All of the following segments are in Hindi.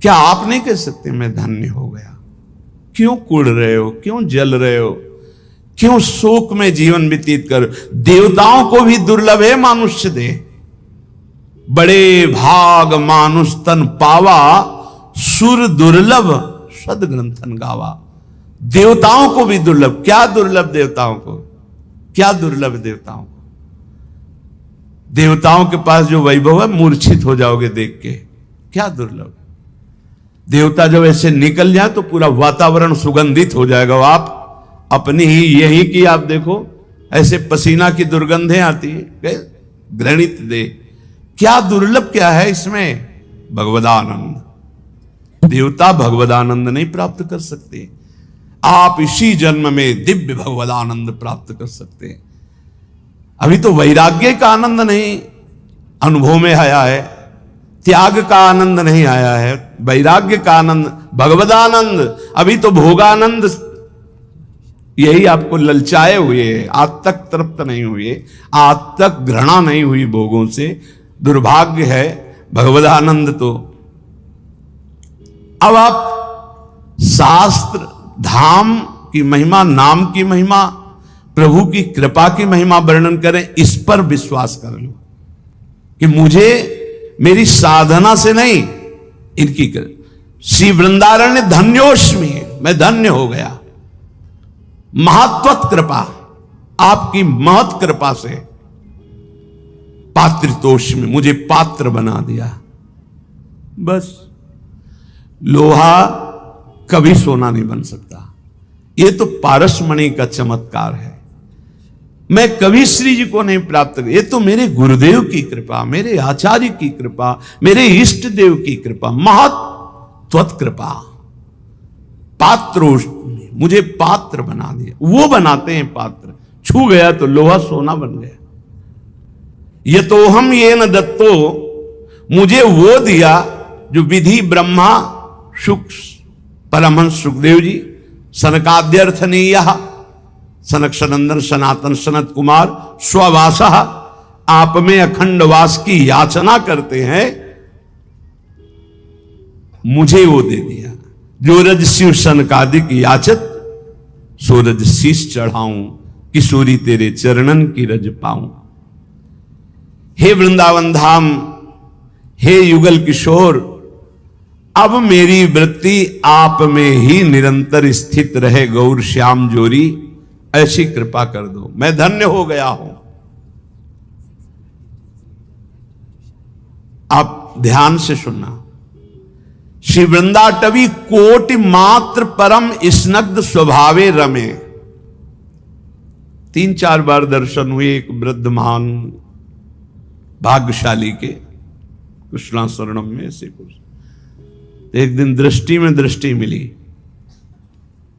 क्या आप नहीं कह सकते मैं धन्य हो गया? क्यों कुड़ रहे हो, क्यों जल रहे हो, क्यों शोक में जीवन व्यतीत कर? देवताओं को भी दुर्लभ है मानुष्य दे, बड़े भाग मानुष तन पावा, सुर दुर्लभ सद ग्रंथन गावा। देवताओं को भी दुर्लभ। क्या दुर्लभ देवताओं को? क्या दुर्लभ देवताओं को? देवताओं के पास जो वैभव है मूर्छित हो जाओगे देख के। क्या दुर्लभ। देवता जब ऐसे निकल जाए तो पूरा वातावरण सुगंधित हो जाएगा। आप अपनी ही यही की आप देखो, ऐसे पसीना की दुर्गंधें आती है, घृणित दे। क्या दुर्लभ क्या है इसमें? भगवदानंद। देवता भगवदानंद नहीं प्राप्त कर सकते। आप इसी जन्म में दिव्य भगवदानंद प्राप्त कर सकते हैं। अभी तो वैराग्य का आनंद नहीं अनुभव में आया है, त्याग का आनंद नहीं आया है, वैराग्य का आनंद, भगवदानंद। अभी तो भोगानंद यही आपको ललचाए हुए, आज तक तृप्त नहीं हुए, आज तक घृणा नहीं हुई भोगों से। दुर्भाग्य है। भगवदानंद तो अब आप शास्त्र, धाम की महिमा, नाम की महिमा, प्रभु की कृपा की महिमा वर्णन करें, इस पर विश्वास कर लो कि मुझे मेरी साधना से नहीं, इनकी श्री वृंदारण्य धन्योष्मि, मैं धन्य हो गया। महत्वत कृपा, आपकी महत कृपा से पात्रितोष्मि, मुझे पात्र बना दिया। बस लोहा कभी सोना नहीं बन सकता। यह तो पारसमणि का चमत्कार है। मैं कभी श्री जी को नहीं प्राप्त कर, ये तो मेरे गुरुदेव की कृपा, मेरे आचार्य की कृपा, मेरे इष्ट देव की कृपा, महत्वत कृपा। पात्रोष्मि, मुझे पात्र बना दिया। वो बनाते हैं पात्र। छू गया तो लोहा सोना बन गया। ये तो हम ये न दत्तो, मुझे वो दिया जो विधि ब्रह्मा सुख परमहंस सुखदेव जी, सनकाद्यर्थनीय सनक सनंदन सनातन सनत कुमार स्ववासा, आप में अखंड वास की याचना करते हैं, मुझे वो दे दिया। जो रज शिव सनकादिक याचत, सो रज शीश चढ़ाऊं, किशोरी तेरे चरणन की रज पाऊं। हे वृंदावन धाम, हे युगल किशोर, अब मेरी वृत्ति आप में ही निरंतर स्थित रहे गौर श्याम जोरी, ऐसी कृपा कर दो। मैं धन्य हो गया हूं। आप ध्यान से सुनना। श्री वृंदाटवी कोटि मात्र परम स्नग्ध स्वभावे रमे। 3-4 बार दर्शन हुए एक वृद्ध महान भाग्यशाली के कृष्णाशरणम में से कुछ। एक दिन दृष्टि में दृष्टि मिली,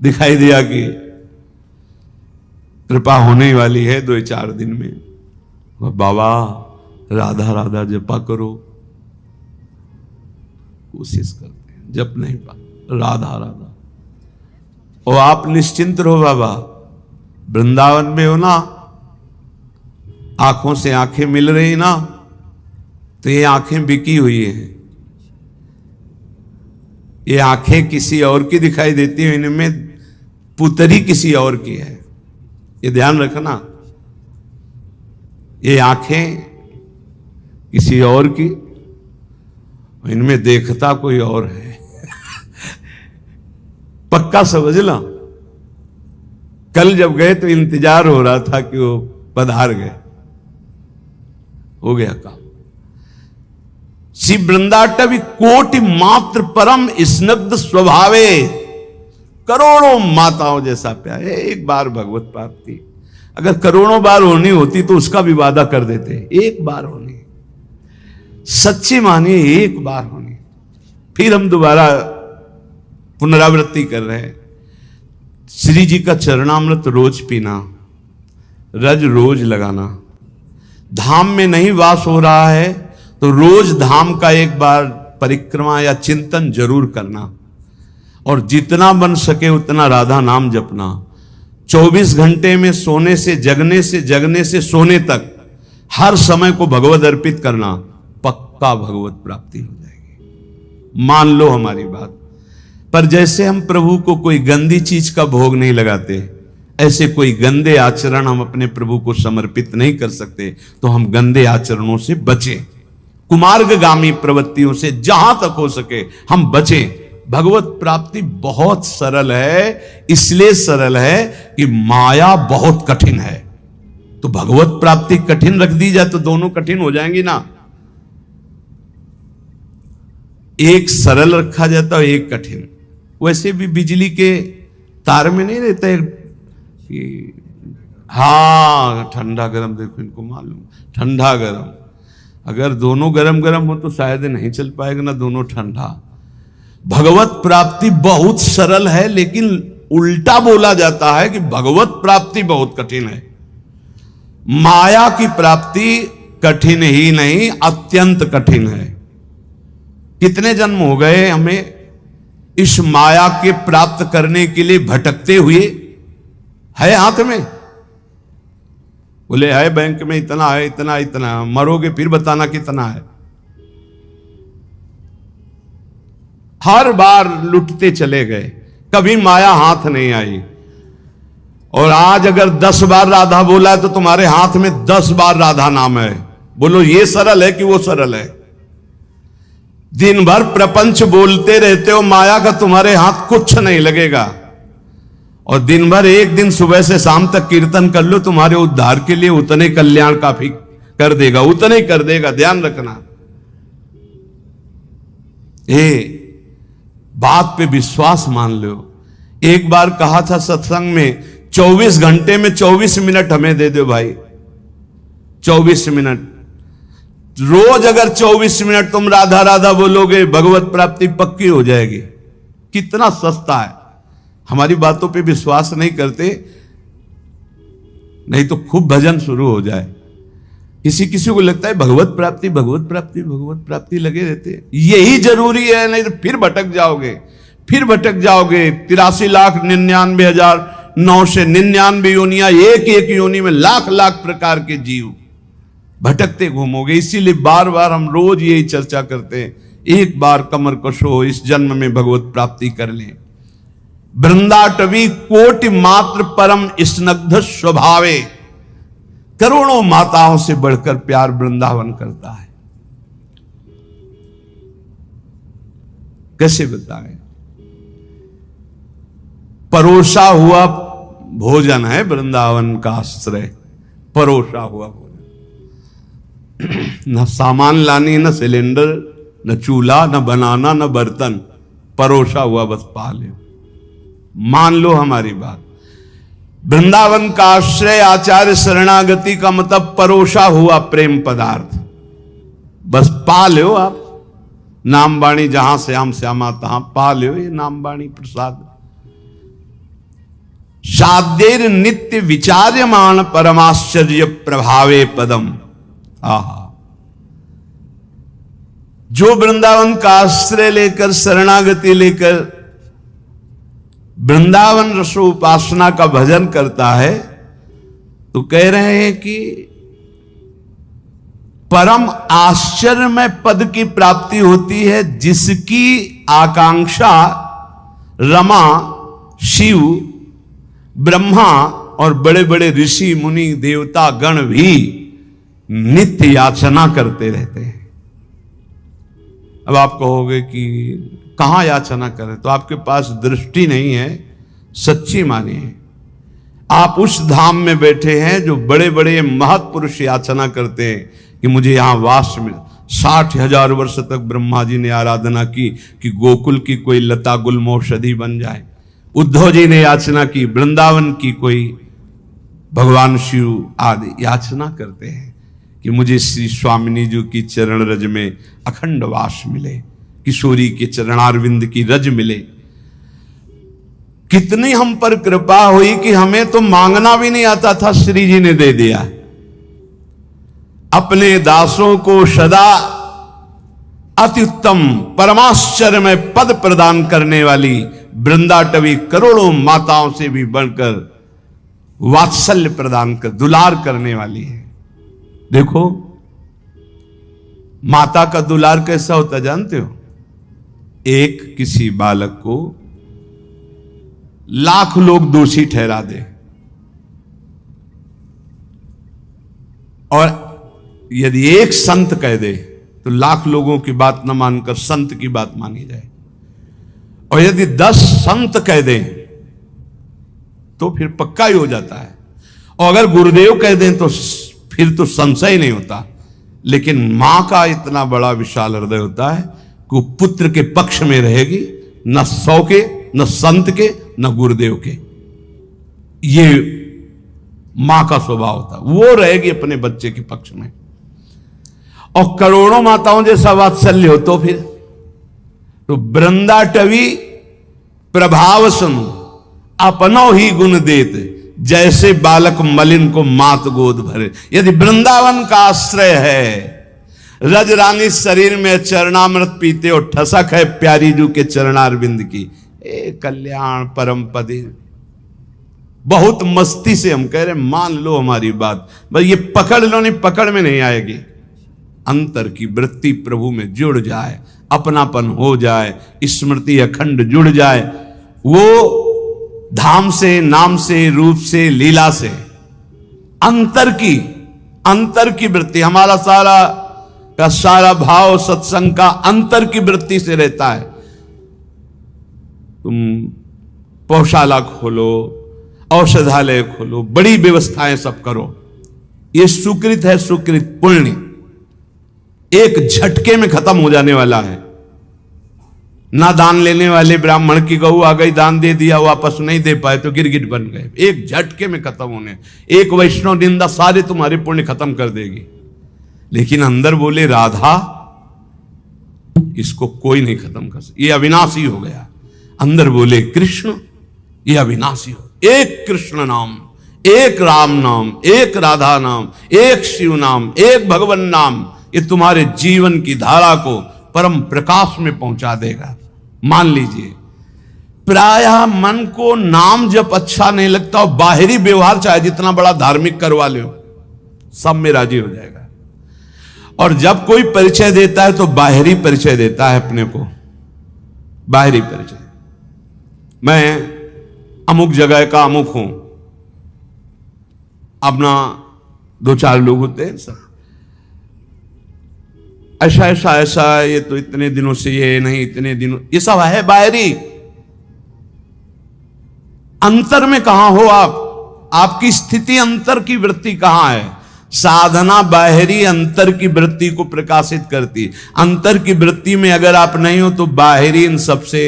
दिखाई दिया कि कृपा होने वाली है 2-4 दिन में। बाबा राधा राधा जपा करो, कोशिश करते हैं, जप नहीं पा, राधा राधा। और आप निश्चिंत रहो बाबा, वृंदावन में हो ना, आंखों से आंखें मिल रही ना, तो ये आंखें बिकी हुई हैं। ये आंखें किसी और की दिखाई देती हैं, इनमें पुतरी किसी और की है। ये ध्यान रखना। ये आंखें किसी और की, इनमें देखता कोई और है। पक्का समझ लो। कल जब गए तो इंतजार हो रहा था कि वो पधार गए, हो गया काम। श्री वृंदाटवी कोटि मात्र परम स्नग्ध स्वभावे, करोड़ों माताओं जैसा प्यार। एक बार भगवत प्राप्ति अगर करोड़ों बार होनी होती तो उसका भी वादा कर देते। एक बार होनी, सच्ची मानिए, एक बार होनी। फिर हम दोबारा पुनरावृत्ति कर रहे हैं। श्री जी का चरणामृत रोज पीना, रज रोज लगाना। धाम में नहीं वास हो रहा है तो रोज धाम का एक बार परिक्रमा या चिंतन जरूर करना, और जितना बन सके उतना राधा नाम जपना। 24 घंटे में सोने से जगने से सोने तक हर समय को भगवत अर्पित करना, पक्का भगवत प्राप्ति हो जाएगी। मान लो हमारी बात। पर जैसे हम प्रभु को कोई गंदी चीज का भोग नहीं लगाते, ऐसे कोई गंदे आचरण हम अपने प्रभु को समर्पित नहीं कर सकते। तो हम गंदे आचरणों से बचें, कुमार्गगामी प्रवृत्तियों से जहां तक हो सके हम बचें। भगवत प्राप्ति बहुत सरल है, इसलिए सरल है कि माया बहुत कठिन है। तो भगवत प्राप्ति कठिन रख दी जाए तो दोनों कठिन हो जाएंगी ना। एक सरल रखा जाता है, एक कठिन। वैसे भी बिजली के तार में नहीं रहता कि हाँ ठंडा गरम, देखो इनको मालूम ठंडा गरम, अगर दोनों गरम गरम हो तो शायद नहीं चल पाएगा ना, दोनों ठंडा। भगवत प्राप्ति बहुत सरल है, लेकिन उल्टा बोला जाता है कि भगवत प्राप्ति बहुत कठिन है। माया की प्राप्ति कठिन ही नहीं, अत्यंत कठिन है। कितने जन्म हो गए हमें इस माया के प्राप्त करने के लिए भटकते हुए। है हाथ में, बोले है बैंक में इतना है, इतना इतना, मरोगे फिर बताना कितना है। हर बार लुटते चले गए, कभी माया हाथ नहीं आई। और आज अगर 10 बार राधा बोला है तो तुम्हारे हाथ में 10 बार राधा नाम है। बोलो ये सरल है कि वो सरल है? दिन भर प्रपंच बोलते रहते हो, माया का तुम्हारे हाथ कुछ नहीं लगेगा। और दिन भर एक दिन सुबह से शाम तक कीर्तन कर लो, तुम्हारे उद्धार के लिए उतने कल्याण काफी कर देगा, उतने कर देगा, ध्यान रखना। बात पे विश्वास मान लो। एक बार कहा था सत्संग में, 24 घंटे में 24 मिनट हमें दे दो भाई, 24 मिनट रोज। अगर 24 मिनट तुम राधा राधा बोलोगे, भगवत प्राप्ति पक्की हो जाएगी। कितना सस्ता है। हमारी बातों पे विश्वास नहीं करते, नहीं तो खूब भजन शुरू हो जाए। किसी किसी को लगता है भगवत प्राप्ति भगवत प्राप्ति भगवत प्राप्ति लगे रहते हैं, यही जरूरी है, नहीं तो फिर भटक जाओगे, फिर भटक जाओगे। 83,99,999 योनियां, एक एक योनि में लाख लाख प्रकार के जीव, भटकते घूमोगे। इसीलिए बार बार हम रोज यही चर्चा करते हैं, एक बार कमर कशो, इस जन्म में भगवत प्राप्ति कर लें। वृंदाटवी कोटि मात्र परम स्नग्ध स्वभावे, करोड़ों माताओं से बढ़कर प्यार वृंदावन करता है। कैसे बताएं? परोसा हुआ भोजन है वृंदावन का आश्रय, परोसा हुआ भोजन। न सामान लानी, न सिलेंडर, न चूल्हा, न बनाना, न बर्तन, परोसा हुआ बस पा ले। मान लो हमारी बात। वृंदावन का आश्रय, आचार्य शरणागति का मतलब परोसा हुआ प्रेम पदार्थ, बस पा लो आप। नाम बाणी जहां श्याम श्यामा तहां पा लो, ये नाम बाणी प्रसाद। साध्येर नित्य विचार्यमान परमाश्चर्य प्रभावे पदम। आहा, जो वृंदावन का आश्रय लेकर, शरणागति लेकर वृंदावन रसो उपासना का भजन करता है, तो कह रहे हैं कि परम आश्चर्यमय पद की प्राप्ति होती है, जिसकी आकांक्षा रमा, शिव, ब्रह्मा और बड़े बड़े ऋषि मुनि देवता गण भी नित्य याचना करते रहते हैं। अब आप कहोगे कि कहां याचना करें? तो आपके पास दृष्टि नहीं है, सच्ची मानिए। आप उस धाम में बैठे हैं जो बड़े बड़े महत्पुरुष याचना करते हैं कि मुझे यहां वास मिले। 60,000 वर्ष तक ब्रह्मा जी ने आराधना की कि गोकुल की कोई लता गुलमौषधि बन जाए। उद्धव जी ने याचना की वृंदावन की कोई भगवान शिव आदि याचना करते हैं कि मुझे श्री स्वामिनी जी की चरण रज में अखंड वास मिले, किशोरी के चरणारविंद की रज मिले। कितनी हम पर कृपा हुई कि हमें तो मांगना भी नहीं आता था, श्री जी ने दे दिया। अपने दासों को सदा अत्युत्तम परमाश्चर्य में पद प्रदान करने वाली वृंदाटवी करोड़ों माताओं से भी बढ़कर वात्सल्य प्रदान कर, दुलार करने वाली है। देखो माता का दुलार कैसा होता जानते हो? एक किसी बालक को लाख लोग दोषी ठहरा दे और यदि एक संत कह दे तो लाख लोगों की बात न मानकर संत की बात मानी जाए, और यदि 10 संत कह दें तो फिर पक्का ही हो जाता है, और अगर गुरुदेव कह दें तो फिर तो संशय नहीं होता। लेकिन मां का इतना बड़ा विशाल हृदय होता है कि वो पुत्र के पक्ष में रहेगी, न 100 के, न संत के, न गुरुदेव के। ये मां का स्वभाव होता है, वो रहेगी अपने बच्चे के पक्ष में। और करोड़ों माताओं जैसा वात्सल्य हो तो फिर तो वृंदा टवी प्रभाव सुन अपनो ही गुण देत, जैसे बालक मलिन को मात गोद भरे। यदि वृंदावन का आश्रय है, रज रानी शरीर में चरणामृत पीते और ठसक है प्यारी जू के चरणारविंद की, ए कल्याण परम पदे। बहुत मस्ती से हम कह रहे मान लो हमारी बात, बस ये पकड़ लो, नहीं पकड़ में नहीं आएगी। अंतर की वृत्ति प्रभु में जुड़ जाए, अपनापन हो जाए, स्मृति अखंड जुड़ जाए, वो धाम से, नाम से, रूप से, लीला से अंतर की वृत्ति, हमारा सारा का सारा भाव सत्संग का अंतर की वृत्ति से रहता है। तुम पौशाला खोलो, औषधालय खोलो, बड़ी व्यवस्थाएं सब करो, ये सुकृत है, सुकृत पुण्य एक झटके में खत्म हो जाने वाला है। ना दान लेने वाले ब्राह्मण की गऊ आ गई, दान दे दिया, वापस नहीं दे पाए तो गिरगिट बन गए, एक झटके में खत्म होने। एक वैष्णव निंदा सारे तुम्हारे पुण्य खत्म कर देगी। लेकिन अंदर बोले राधा, इसको कोई नहीं खत्म कर सकता, ये अविनाशी हो गया। अंदर बोले कृष्ण, ये अविनाशी हो। एक कृष्ण नाम, एक राम नाम, एक राधा नाम, एक शिव नाम, एक भगवान नाम, ये तुम्हारे जीवन की धारा को परम प्रकाश में पहुंचा देगा। मान लीजिए, प्रायः मन को नाम जब अच्छा नहीं लगता और बाहरी व्यवहार चाहे जितना बड़ा धार्मिक करवा लो, सब में राजी हो जाएगा। और जब कोई परिचय देता है तो बाहरी परिचय देता है अपने को, बाहरी परिचय, मैं अमुक जगह का अमुक हूं। अपना 2-4 लोग होते हैं सर, ऐसा ऐसा ऐसा, ये तो इतने दिनों से, ये नहीं इतने दिनों, ये सब है बाहरी। अंतर में कहां हो आप? आपकी स्थिति अंतर की वृत्ति कहां है? साधना बाहरी अंतर की वृत्ति को प्रकाशित करती। अंतर की वृत्ति में अगर आप नहीं हो तो बाहरी इन सबसे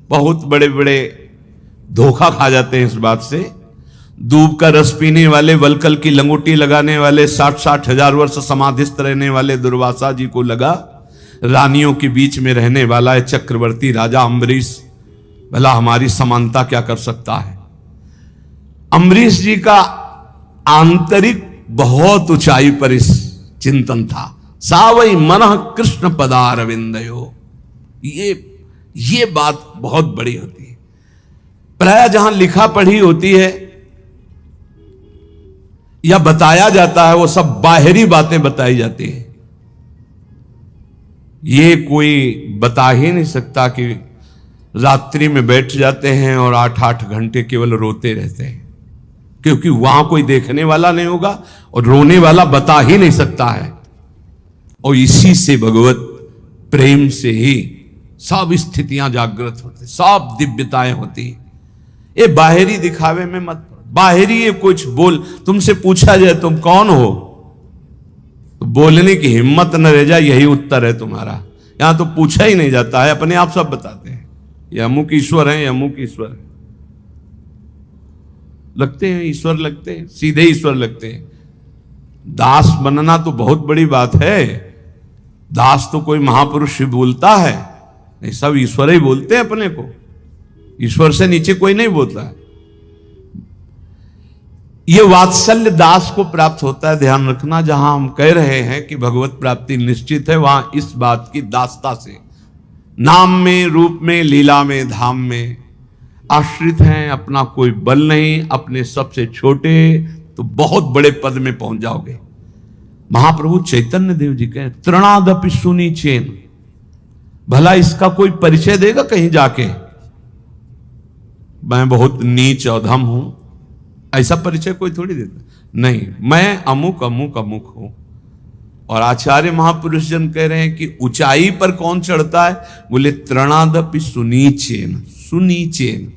बहुत बड़े बड़े धोखा खा जाते हैं। इस बात से दूब का रस पीने वाले, वलकल की लंगोटी लगाने वाले, 60-60 हजार वर्ष समाधिस्थ रहने वाले दुर्वासा जी को लगा रानियों के बीच में रहने वाला है चक्रवर्ती राजा अम्बरीश, भला हमारी समानता क्या कर सकता है। अम्बरीश जी का आंतरिक बहुत ऊंचाई पर इस चिंतन था। सावई मनः कृष्ण पदारविंदयो, ये बात बहुत बड़ी होती है। प्राय जहां लिखा पढ़ी होती है या बताया जाता है, वो सब बाहरी बातें बताई जाती है। ये कोई बता ही नहीं सकता कि रात्रि में बैठ जाते हैं और 8-8 घंटे केवल रोते रहते हैं, क्योंकि वहां कोई देखने वाला नहीं होगा और रोने वाला बता ही नहीं सकता है। और इसी से भगवत प्रेम से ही सब स्थितियां जागृत होती, सब दिव्यताएं होती। ये बाहरी दिखावे में मत, बाहरी ये कुछ बोल, तुमसे पूछा जाए तुम कौन हो तो बोलने की हिम्मत न रह जाए, यही उत्तर है तुम्हारा। यहां तो पूछा ही नहीं जाता है, अपने आप सब बताते हैं ये अमुक ईश्वर है, ये अमुक ईश्वर है। लगते हैं ईश्वर, लगते हैं सीधे ईश्वर लगते हैं। दास बनना तो बहुत बड़ी बात है। दास तो कोई महापुरुष ही बोलता है, नहीं सब ईश्वर ही बोलते हैं अपने को। ईश्वर से नीचे कोई नहीं बोलता है। ये वात्सल्य दास को प्राप्त होता है। ध्यान रखना, जहां हम कह रहे हैं कि भगवत प्राप्ति निश्चित है, वहां इस बात की दासता से नाम में, रूप में, लीला में, धाम में आश्रित हैं। अपना कोई बल नहीं, अपने सबसे छोटे तो बहुत बड़े पद में पहुंच जाओगे। महाप्रभु चैतन्य देव जी कहे तृणादपि सुनी चेन, भला इसका कोई परिचय देगा कहीं जाके, मैं बहुत नीच अधम हूं, ऐसा परिचय कोई थोड़ी देता। नहीं, मैं अमुक अमुक अमुक हूं। और आचार्य महापुरुष जन कह रहे हैं कि ऊंचाई पर कौन चढ़ता है? बोले तृणादपि सुनीचेन, सुनीचेन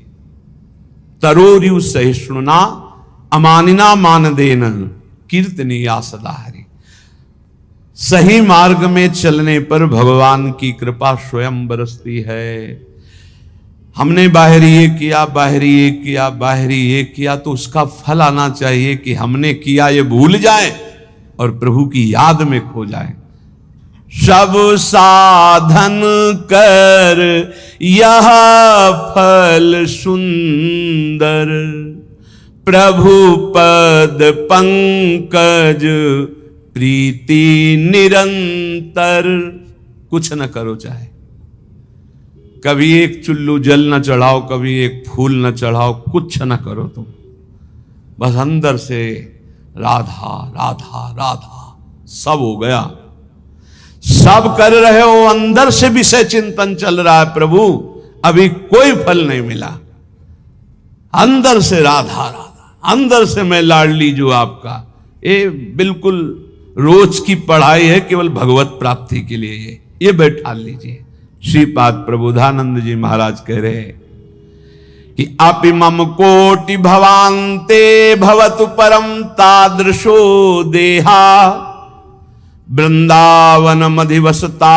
तरोरियु सहिष्णुना अमानिना मानदेन कीर्तनीया सदा हरि। सही मार्ग में चलने पर भगवान की कृपा स्वयं बरसती है। हमने बाहरी ये किया, बाहरी ये किया, बाहरी ये किया, तो उसका फल आना चाहिए कि हमने किया ये भूल जाए और प्रभु की याद में खो जाए। सब साधन कर यह फल सुंदर, प्रभु पद पंकज प्रीति निरंतर। कुछ न करो, चाहे कभी एक चुल्लू जल न चढ़ाओ, कभी एक फूल न चढ़ाओ, कुछ न करो तुम, बस अंदर से राधा राधा राधा सब हो गया। सब कर रहे हो, अंदर से विषय चिंतन चल रहा है, प्रभु अभी कोई फल नहीं मिला। अंदर से राधा राधा, अंदर से मैं लाडली जो आपका। ये बिल्कुल रोज की पढ़ाई है, केवल भगवत प्राप्ति के लिए। ये बैठा लीजिए। श्रीपाद प्रबोधानंद जी महाराज कह रहे हैं कि अपि मम कोटि भवान्ते भवतु परम तादृशो देहा, वृंदावन मधिवसता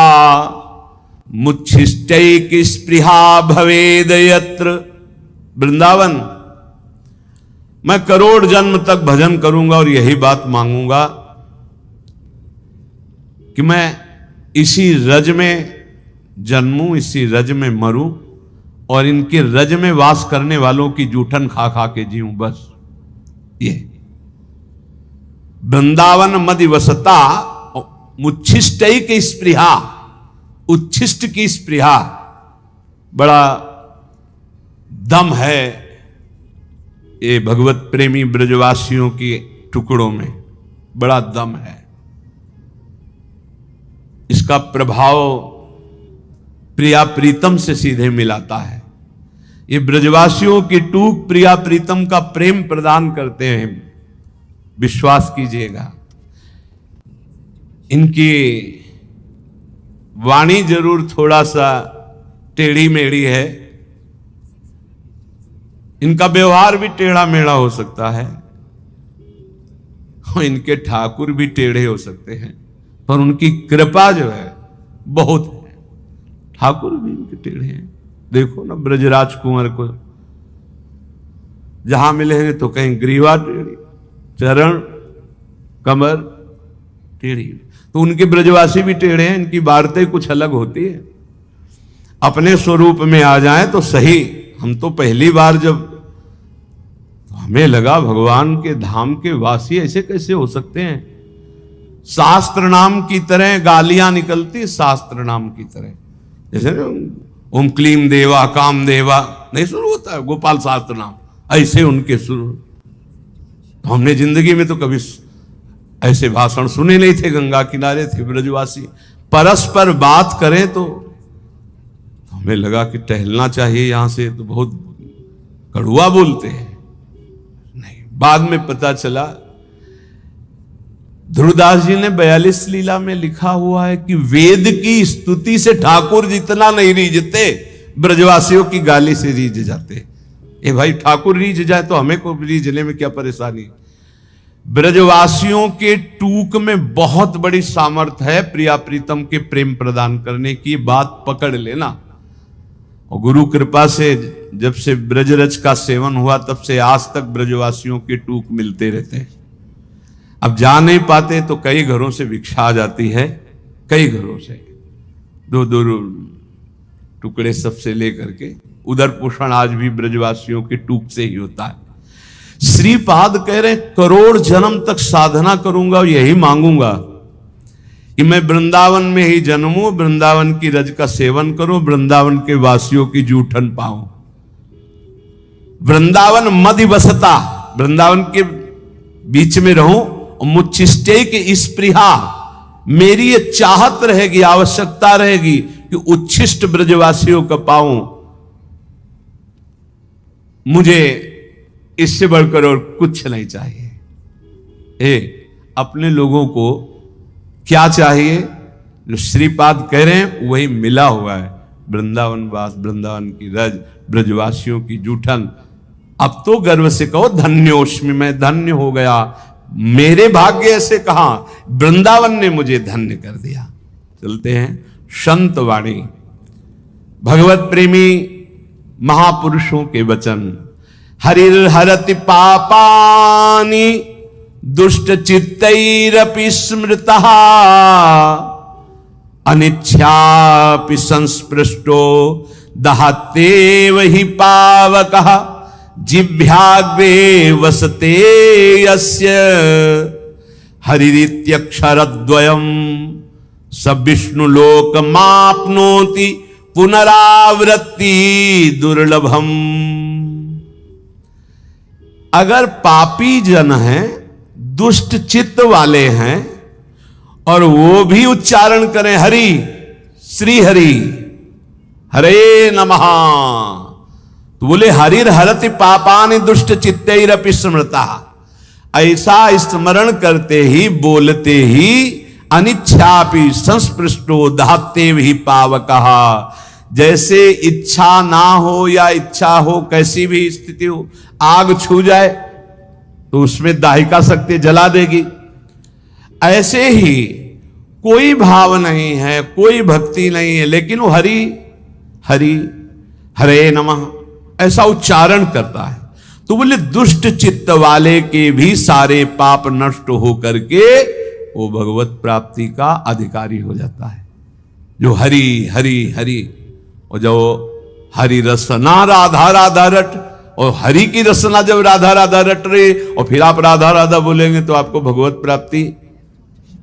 मुच्छिष्टैक स्पृहा भवेद यत्र। वृंदावन मैं करोड़ जन्म तक भजन करूंगा और यही बात मांगूंगा कि मैं इसी रज में जन्मूं, इसी रज में मरूं और इनके रज में वास करने वालों की जूठन खा खा के जीऊं। बस ये वृंदावन मधिवसता मुच्छिष्टैक स्पृहा, उच्छिष्ट की स्पृहा, बड़ा दम है ये भगवत प्रेमी ब्रजवासियों के टुकड़ों में, बड़ा दम है। इसका प्रभाव प्रिया प्रीतम से सीधे मिलाता है। ये ब्रजवासियों की टूक प्रिया प्रीतम का प्रेम प्रदान करते हैं, विश्वास कीजिएगा। इनकी वाणी जरूर थोड़ा सा टेढ़ी मेढ़ी है, इनका व्यवहार भी टेढ़ा मेढ़ा हो सकता है, और इनके ठाकुर भी टेढ़े हो सकते हैं, पर उनकी कृपा जो है बहुत है। ठाकुर भी इनके टेढ़े हैं। देखो ना ब्रजराज कुंवर को जहां मिलेंगे तो कहीं ग्रीवा टेढ़ी, चरण कमर टेढ़ी, तो उनके ब्रजवासी भी टेढ़े हैं। इनकी वार्ता कुछ अलग होती है। अपने स्वरूप में आ जाएं तो सही। हम तो पहली बार जब हमें लगा भगवान के धाम के वासी ऐसे कैसे हो सकते हैं। शास्त्र नाम की तरह गालियां निकलती, शास्त्र नाम की तरह, जैसे ओम क्लीम देवा काम देवा नहीं शुरू होता है गोपाल शास्त्र नाम, ऐसे उनके शुरू। तो हमने जिंदगी में तो कभी ऐसे भाषण सुने नहीं थे। गंगा किनारे थे ब्रजवासी, परस्पर बात करें तो हमें लगा कि टहलना चाहिए यहां से, तो बहुत कड़ुआ बोलते हैं। नहीं, बाद में पता चला ध्रुवदास जी ने 42 लीला में लिखा हुआ है कि वेद की स्तुति से ठाकुर जितना नहीं रीझते, ब्रजवासियों की गाली से रीझ जाते। ए भाई, ठाकुर रीझ जाए तो हमें को रीझने में क्या परेशानी। ब्रजवासियों के टूक में बहुत बड़ी सामर्थ्य है प्रिया प्रीतम के प्रेम प्रदान करने की, बात पकड़ लेना। और गुरु कृपा से जब से ब्रजरज का सेवन हुआ तब से आज तक ब्रजवासियों के टूक मिलते रहते हैं। अब जा नहीं पाते तो कई घरों से भिक्षा आ जाती है, कई घरों से दो दो टुकड़े सबसे लेकर के। उधर पोषण आज भी ब्रजवासियों के टूक से ही होता है। श्रीपाद कह रहे करोड़ जन्म तक साधना करूंगा और यही मांगूंगा कि मैं वृंदावन में ही जन्मूं, वृंदावन की रज का सेवन करूं, वृंदावन के वासियों की जूठन पाऊं। वृंदावन मधिवसता, वृंदावन के बीच में रहूं और मुच्छिष्टे के स्पृहा, मेरी ये चाहत रहेगी, आवश्यकता रहेगी कि उच्छिष्ट ब्रजवासियों का पाऊं, मुझे इससे बढ़कर और कुछ नहीं चाहिए। अपने लोगों को क्या चाहिए? जो श्रीपाद कह रहे हैं वही मिला हुआ है। वृंदावन वास, वृंदावन की रज, ब्रजवासियों की जूठन। अब तो गर्व से कहो धन्योस्मि, मैं धन्य हो गया। मेरे भाग्य ऐसे कहा, वृंदावन ने मुझे धन्य कर दिया। चलते हैं संत वाणी, भगवत प्रेमी महापुरुषों के वचन। हरिर हरति पापानि दुष्ट चित्तैरपि स्मृतः, अनिच्छापि संस्पृष्टो दहत्येव हि पावकः, जिह्वाग्रे वसते यस्य हरिरित्यक्षरद्वयम्, स विष्णुलोकमाप्नोति पुनरावृत्ति दुर्लभम। अगर पापी जन हैं, दुष्ट चित्त वाले हैं, और वो भी उच्चारण करें हरि, श्री हरि, हरे नमः, तो बोले हरिर हरति पापानि दुष्ट चित्तैरपि स्मृता। ऐसा स्मरण करते ही, बोलते ही, अनिच्छापि संस्पृष्टो दहत्येव हि पावकः, जैसे इच्छा ना हो या इच्छा हो, कैसी भी स्थिति हो, आग छू जाए तो उसमें दाहिका शक्ति जला देगी। ऐसे ही कोई भाव नहीं है, कोई भक्ति नहीं है, लेकिन वो हरि हरि, हरे नमः ऐसा उच्चारण करता है, तो बोले दुष्ट चित्त वाले के भी सारे पाप नष्ट हो करके वो भगवत प्राप्ति का अधिकारी हो जाता है। जो हरि हरि हरि, और जो हरि रसना राधा राधा रट, और हरि की रसना जब राधा राधा रट रही और फिर आप राधा राधा बोलेंगे तो आपको भगवत प्राप्ति,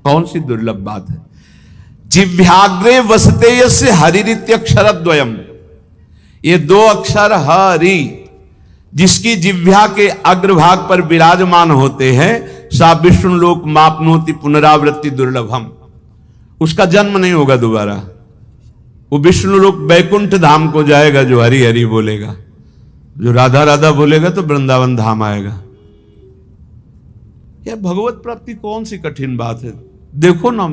कौन सी दुर्लभ बात है। जिह्वाग्रे वसते यस्य हरिरित्यक्षरद्वयम्, ये दो अक्षर हरि जिसकी जिह्वा के अग्रभाग पर विराजमान होते हैं, सा विष्णु लोक मापनोति पुनरावृत्ति दुर्लभम, उसका जन्म नहीं होगा दोबारा। वो विष्णु लोक बैकुंठ धाम को जाएगा जो हरि हरि बोलेगा, जो राधा राधा बोलेगा तो वृंदावन धाम आएगा। यह भगवत प्राप्ति कौन सी कठिन बात है। देखो ना,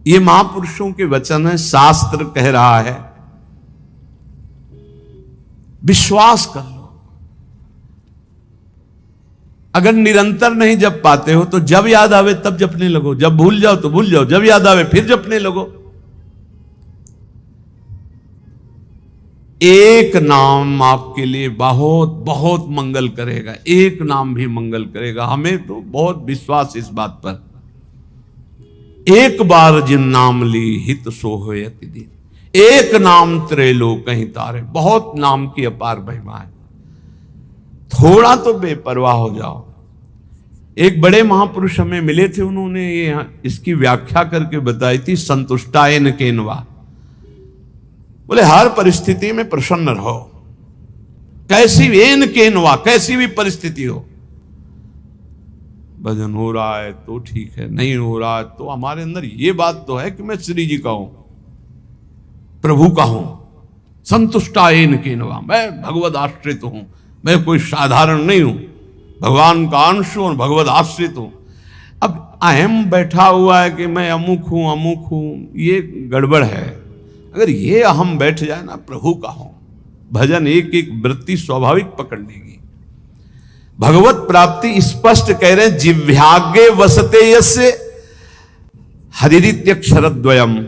ये महापुरुषों के वचन है, शास्त्र कह रहा है, विश्वास कर लो। अगर निरंतर नहीं जप पाते हो तो जब याद आवे तब जपने लगो, जब भूल जाओ तो भूल जाओ, जब याद आवे फिर जपने लगो। एक नाम आपके लिए बहुत बहुत मंगल करेगा, एक नाम भी मंगल करेगा। हमें तो बहुत विश्वास इस बात पर। एक बार जिन नाम ली हित सो होयति दिन, एक नाम त्रैलोक कहीं तारे। बहुत नाम की अपार महिमा है, थोड़ा तो बेपरवाह हो जाओ। एक बड़े महापुरुष हमें मिले थे, उन्होंने ये इसकी व्याख्या करके बताई थी, संतुष्टायन केनवा। बोले हर परिस्थिति में प्रसन्न रहो, कैसी एन केनवा, कैसी भी परिस्थिति हो। भजन हो रहा है तो ठीक है, नहीं हो रहा है तो हमारे अंदर ये बात तो है कि मैं श्री जी का हूं, प्रभु का हूं। संतुष्टायन केनवा, मैं भगवद आश्रित हूं, मैं कोई साधारण नहीं हूं, भगवान का अंश हूं और भगवद आश्रित हूं। अब अहम बैठा हुआ है कि मैं अमुक हूं अमुक हूं, ये गड़बड़ है। अगर ये अहम बैठ जाए ना, प्रभु का हूं, भजन एक एक वृत्ति स्वाभाविक पकड़ लेगी। भगवत प्राप्ति स्पष्ट कह रहे हैं, जिह्वाग्रे वसते यस्य हरिरित्यक्षरद्वयम्,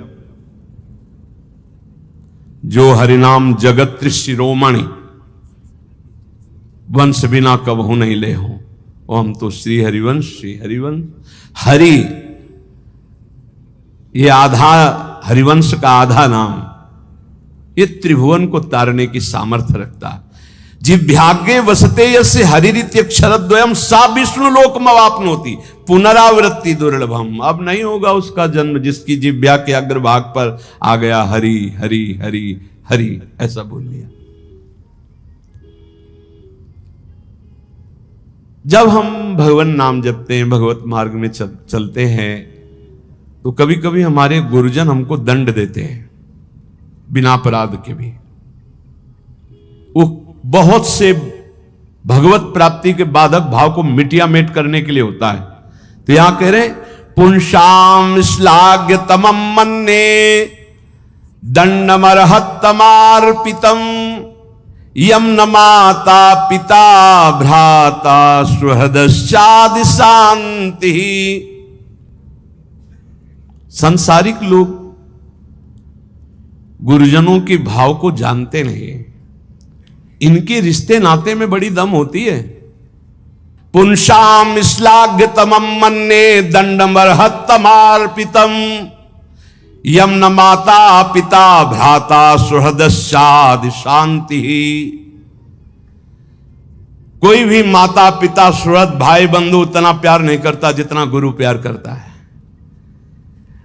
जो हरिनाम जगत शिरोमणि, वंश बिना कबहू नहीं ले हो। और हम तो श्री हरिवंश, श्री हरिवंश। हरि ये आधा, हरिवंश का आधा नाम, ये त्रिभुवन को तारने की सामर्थ्य रखता है। जिह्वाग्रे वसते यस्य हरिरित्यक्षरद्वयम्, सा विष्णु लोकमवाप्नोति पुनरावृत्ति दुर्लभम। अब नहीं होगा उसका जन्म जिसकी जिह्वा के अग्रभाग पर आ गया हरि हरि हरि हरि, ऐसा बोल लिया। जब हम भगवान नाम जपते हैं, भगवत मार्ग में चलते हैं, तो कभी कभी हमारे गुरुजन हमको दंड देते हैं। बिना अपराध के भी। वो बहुत से भगवत प्राप्ति के बाधक भाव को मिटिया मेट करने के लिए होता है। तो यहां कह रहे पुंसाम श्लाघ्य तमम मन्ने दंडमर्हत्तमार्पितम यम न माता पिता भ्राता सुहृदश्चादि शांति। संसारिक लोग गुरुजनों के भाव को जानते नहीं, इनके रिश्ते नाते में बड़ी दम होती है। पुंसाम श्लाघ्य तमम मन्ने दंडमर्हत्तमार्पितम यम न माता पिता भ्राता सुहृदश्चादि शांति। कोई भी माता पिता सुहृद भाई बंधु उतना प्यार नहीं करता जितना गुरु प्यार करता है।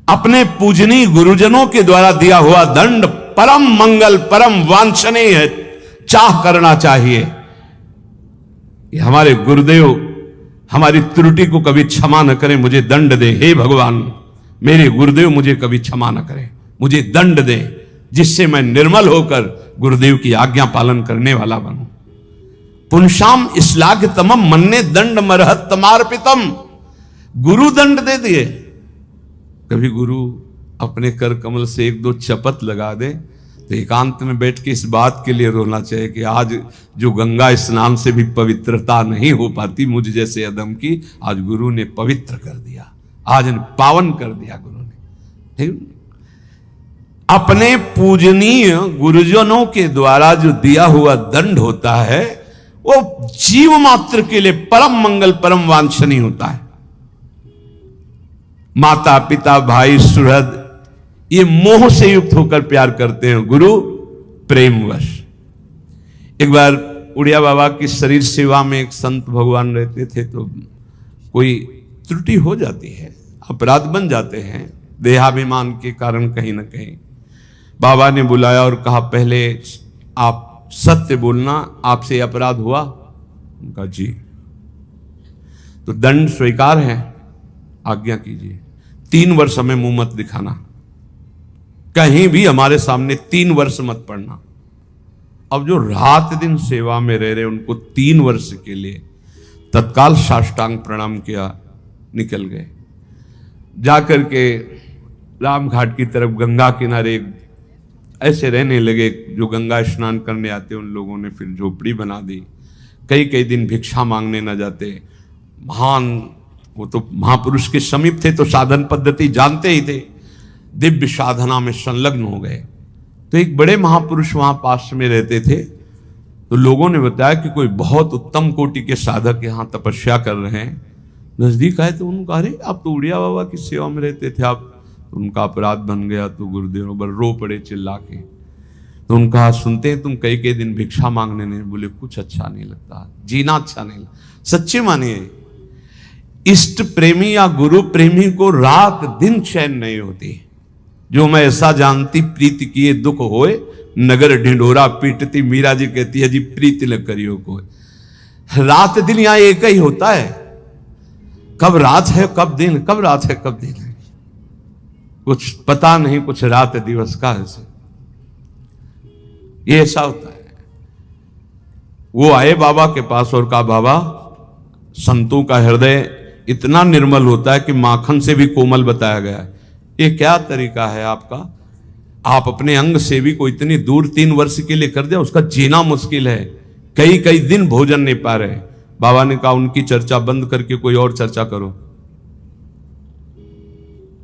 अपने पूजनीय गुरुजनों के द्वारा दिया हुआ दंड परम मंगल परम वांछनीय है, चाह करना चाहिए। हमारे गुरुदेव हमारी त्रुटि को कभी क्षमा न करें, मुझे दंड दे। हे भगवान, मेरे गुरुदेव मुझे कभी क्षमा न करें, मुझे दंड दे, जिससे मैं निर्मल होकर गुरुदेव की आज्ञा पालन करने वाला बनूं। पुंसाम श्लाघ्य तमम मन्ने दंड मर्हत्तमार्पितम। गुरु दंड दे दिए। कभी गुरु अपने कर कमल से एक दो चपत लगा दे तो एकांत में बैठ के इस बात के लिए रोना चाहिए कि आज जो गंगा स्नान से भी पवित्रता नहीं हो पाती मुझ जैसे अदम की, आज गुरु ने पवित्र कर दिया, आज पावन कर दिया गुरु ने। ठीक? अपने पूजनीय गुरुजनों के द्वारा जो दिया हुआ दंड होता है वो जीव मात्र के लिए परम मंगल परम वांछनीय होता है। माता पिता भाई सुहृद ये मोह से युक्त होकर प्यार करते हैं, गुरु प्रेमवश। एक बार उड़िया बाबा की शरीर सेवा में एक संत भगवान रहते थे, तो कोई त्रुटि हो जाती है, अपराध बन जाते हैं देहाभिमान के कारण कहीं ना कहीं। बाबा ने बुलाया और कहा पहले आप सत्य बोलना, आपसे अपराध हुआ? उनका जी। तो दंड स्वीकार है, आज्ञा कीजिए, 3 वर्ष हमें मुंह मत दिखाना, कहीं भी हमारे सामने 3 वर्ष मत पढ़ना। अब जो रात दिन सेवा में रह रहे उनको 3 वर्ष के लिए तत्काल साष्टांग प्रणाम किया, निकल गए। जाकर के राम घाट की तरफ गंगा किनारे ऐसे रहने लगे। जो गंगा स्नान करने आते उन लोगों ने फिर झोपड़ी बना दी। कई कई दिन भिक्षा मांगने न जाते। महान, वो तो महापुरुष के समीप थे तो साधन पद्धति जानते ही थे, दिव्य साधना में संलग्न हो गए। तो एक बड़े महापुरुष वहां पास में रहते थे, तो लोगों ने बताया कि कोई बहुत उत्तम कोटि के साधक यहाँ तपस्या कर रहे हैं। नजदीक आए तो उन्होंने कहा अरे आप तो उड़िया बाबा की सेवा में रहते थे, आप तो उनका अपराध बन गया। तो गुरुदेव पर रो पड़े चिल्ला के। तो उनका सुनते हैं तुम कई कई दिन भिक्षा मांगने नहीं, बोले कुछ अच्छा नहीं लगता, जीना अच्छा नहीं लगता। सच्चे मानिए, इष्ट प्रेमी या गुरु प्रेमी को रात दिन चैन नहीं होती। जो मैं ऐसा जानती प्रीति किए दुख होए, नगर ढिंढोरा पीटती। मीरा जी कहती है जी प्रीति न करियो को। रात दिन यहां एक ही होता है, कब रात है कब दिन, कब रात है कब दिन है, कुछ पता नहीं, कुछ रात दिवस का ऐसे ये ऐसा होता है। वो आए बाबा के पास और कहा बाबा, संतों का हृदय इतना निर्मल होता है कि माखन से भी कोमल बताया गया है, ये क्या तरीका है आपका? आप अपने अंग से भी को इतनी दूर 3 वर्ष के लिए कर दिया, उसका जीना मुश्किल है, कई कई दिन भोजन नहीं पा रहे। बाबा ने कहा उनकी चर्चा बंद करके कोई और चर्चा करो।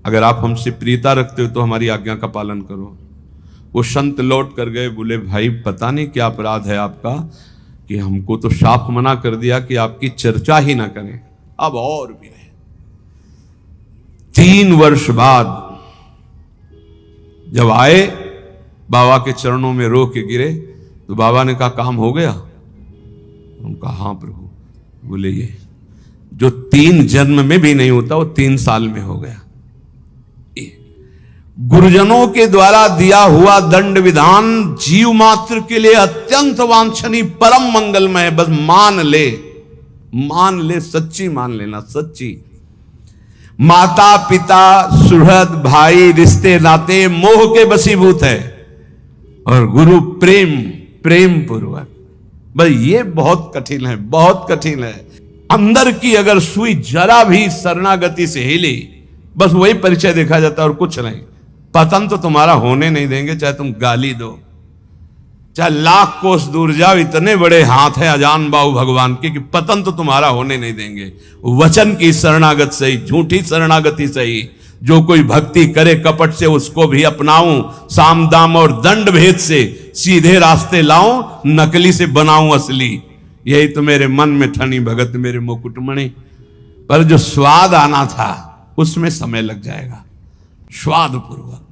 अगर आप हमसे प्रियता रखते हो तो हमारी आज्ञा का पालन करो। वो संत लौट कर गए, बोले भाई पता नहीं क्या अपराध है आपका कि हमको तो साफ मना कर दिया कि आपकी चर्चा ही ना करें, अब और भी है। 3 वर्ष बाद जब आए बाबा के चरणों में रो के गिरे तो बाबा ने कहा काम हो गया? उनका हाँ प्रभु। बोले ये जो 3 जन्म में भी नहीं होता वो 3 साल में हो गया। गुरुजनों के द्वारा दिया हुआ दंड विधान जीव मात्र के लिए अत्यंत वांछनीय परम मंगलमय। बस मान ले, सच्ची मान लेना, सच्ची। माता पिता सुहृद भाई रिश्ते नाते मोह के वशीभूत है। और गुरु प्रेम, प्रेम पूर्वक। बस ये बहुत कठिन है, बहुत कठिन है। अंदर की अगर सुई जरा भी शरणागति से हिली, बस वही परिचय देखा जाता है और कुछ नहीं। पतन तो तुम्हारा होने नहीं देंगे, चाहे तुम गाली दो, चाहे लाख कोस दूर जाओ। इतने बड़े हाथ है अजान बाहु भगवान के कि पतन तो तुम्हारा होने नहीं देंगे। वचन की शरणागत सही, झूठी शरणागति सही। जो कोई भक्ति करे कपट से उसको भी अपनाऊं, साम दाम और दंड भेद से सीधे रास्ते लाऊं, नकली से बनाऊं असली। यही तो मेरे मन में ठनी भगत मेरे मुकुटमणि। पर जो स्वाद आना था उसमें समय लग जाएगा, स्वाद पूर्वक।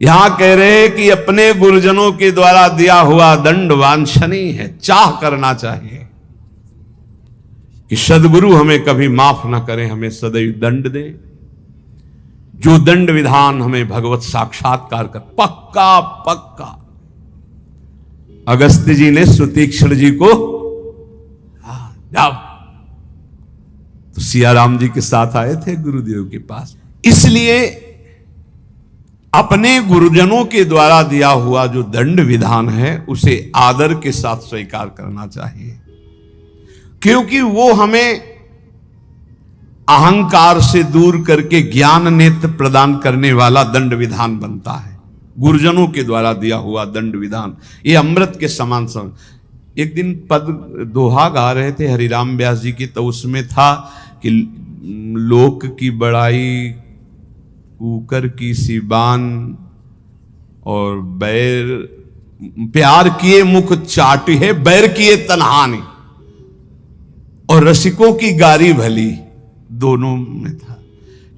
यहां कह रहे कि अपने गुरुजनों के द्वारा दिया हुआ दंड वांछनीय है, चाह करना चाहिए कि सदगुरु हमें कभी माफ ना करें, हमें सदैव दंड दे। जो दंड विधान हमें भगवत साक्षात्कार कर, पक्का पक्का। अगस्त्य जी ने सुतीक्षण जी को जाओ, तो सियाराम जी के साथ आए थे गुरुदेव के पास। इसलिए अपने गुरुजनों के द्वारा दिया हुआ जो दंड विधान है उसे आदर के साथ स्वीकार करना चाहिए, क्योंकि वो हमें अहंकार से दूर करके ज्ञान नेत्र प्रदान करने वाला दंड विधान बनता है। गुरुजनों के द्वारा दिया हुआ दंड विधान ये अमृत के समान समान। एक दिन पद दोहा गा रहे थे हरिराम व्यास जी की, तो उसमें था कि लोक की बड़ाई कुकर की सिबान और बैर, प्यार किए मुख चाटी है, बैर किए तनहानी, और रसिकों की गारी भली। दोनों में था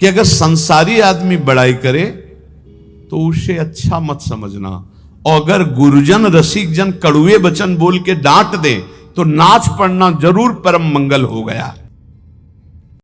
कि अगर संसारी आदमी बड़ाई करे तो उसे अच्छा मत समझना, और अगर गुरुजन रसिक जन कड़ुए वचन बोल के डांट दे तो नाच पड़ना जरूर परम मंगल हो गया।